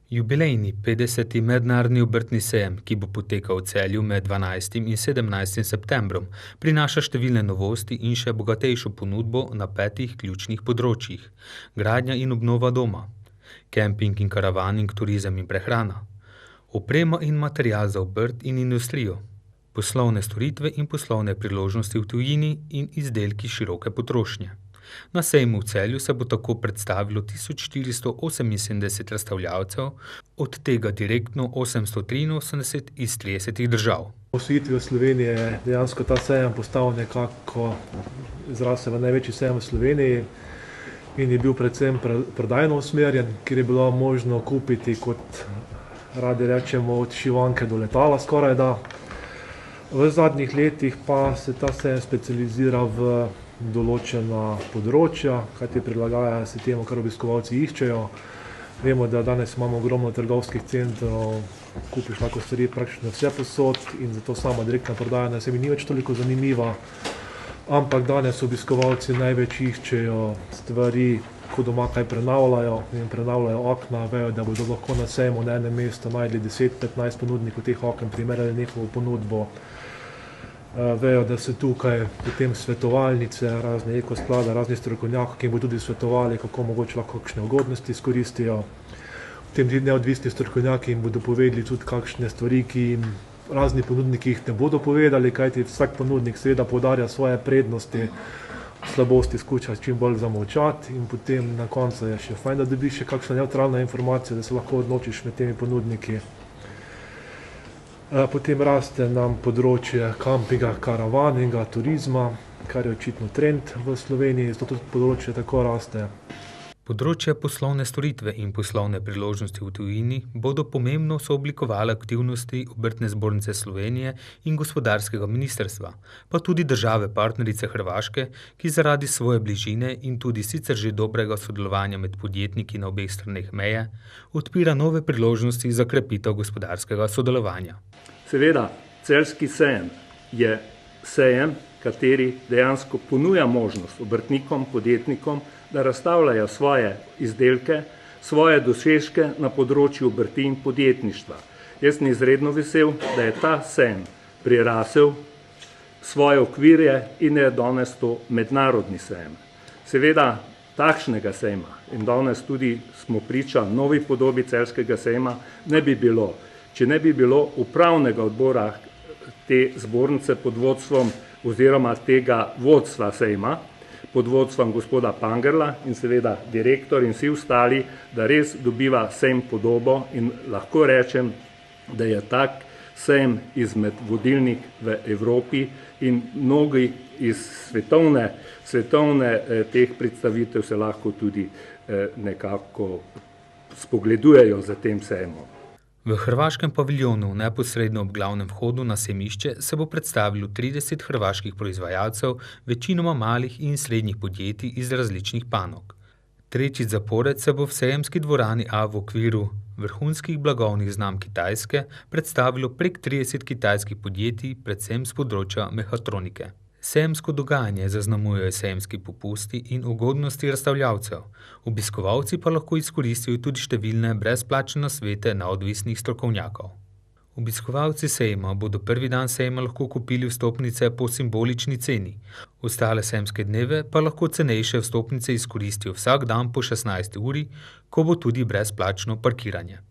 Jubilejni 50. mednarodni obrtni sejem, ki bo potekal v Celju med 12. in 17. septembrom, prinaša številne novosti in še bogatejšo ponudbo na 5 ključnih področjih: gradnja in obnova doma, kemping in karavaning, turizem in prehrana, oprema in material za obrt in industrijo, poslovne storitve in poslovne priložnosti v tujini in izdelki široke potrošnje. Na sejmu v Celju se bo tako predstavilo 1478 razstavljavcev, od tega direktno 883 iz 30 držav. Osvojitvijo Slovenije je dejansko ta sejem postal nekako izraz v največji sejem v Sloveniji in je bil predvsem prodajno usmerjen, kjer je bilo možno kupiti, kot radi rečemo, od šivanke do letala skorajda. V zadnjih letih pa se ta sejem specializira v določena področja, kajti prilagaja se temu, kar obiskovalci iščejo. Vemo, da danes imamo ogromno trgovskih centrov, kupiš lahko stvari praktično vse posod in zato sama direktna prodaja na sebi ni več toliko zanimiva. Ampak danes obiskovalci največ iščejo stvari, ko doma kaj prenavljajo in prenavljajo okna, vejo, da bodo lahko na sejmu na enem mestu najdli 10-15 ponudnikov teh oken, primerjali njihovo ponudbo. Vejo, da so tukaj potem svetovalnice, razne ekosklade, razni strokovnjaki, ki jim bodo tudi svetovali, kako mogoče lahko kakšne ugodnosti izkoristijo. Potem ti neodvisni strokovnjaki jim bodo povedali tudi kakšne stvari, ki jim razni ponudniki jih ne bodo povedali, kajti vsak ponudnik seveda poudarja svoje prednosti, slabosti skuša čim bolj zamolčati in potem na koncu je še fajn, da dobiš še kakšna nevtralna informacija, da se lahko odločiš med temi ponudniki. Potem raste nam področje kampinga, karavaninga, turizma, kar je očitno trend v Sloveniji, zato tudi področje tako raste. Področja poslovne storitve in poslovne priložnosti v tujini bodo pomembno sooblikovale aktivnosti Obrtne zbornice Slovenije in gospodarskega ministrstva, pa tudi države partnerice Hrvaške, ki zaradi svoje bližine in tudi sicer že dobrega sodelovanja med podjetniki na obeh straneh meje, odpira nove priložnosti za krepitev gospodarskega sodelovanja. Seveda, celjski sejem je sejem, kateri dejansko ponuja možnost obrtnikom, podjetnikom, da razstavljajo svoje izdelke, svoje dosežke na področju obrti in podjetništva. Jaz sem izredno vesel, da je ta sejem prirasel svoje okvirje in je danes to mednarodni sejem. Seveda, takšnega sejma in danes tudi smo priča novi podobi celjskega sejma ne bi bilo, če ne bi bilo upravnega odbora te zbornice pod vodstvom oziroma tega vodstva sejma, pod vodstvom gospoda Pangerla in seveda direktor in vsi ostali, da res dobiva sejem podobo in lahko rečem, da je tak sejem izmed vodilnih v Evropi in mnogi iz svetovne teh predstavitev se lahko tudi nekako spogledujejo za tem sejmom. V hrvaškem paviljonu, neposredno ob glavnem vhodu na sejmišče, se bo predstavilo 30 hrvaških proizvajalcev, večinoma malih in srednjih podjetij iz različnih panog. Tretjič zapored se bo v sejemski dvorani A v okviru vrhunskih blagovnih znamk Kitajske predstavilo prek 30 kitajskih podjetij, predvsem z področja mehatronike. Sejemsko dogajanje zaznamujejo sejemski popusti in ugodnosti razstavljavcev. Obiskovalci pa lahko izkoristijo tudi številne brezplačne nasvete neodvisnih strokovnjakov. Obiskovalci sejma bodo prvi dan sejma lahko kupili vstopnice po simbolični ceni. Ostale sejemske dneve pa lahko cenejše vstopnice izkoristijo vsak dan po 16. uri, ko bo tudi brezplačno parkiranje.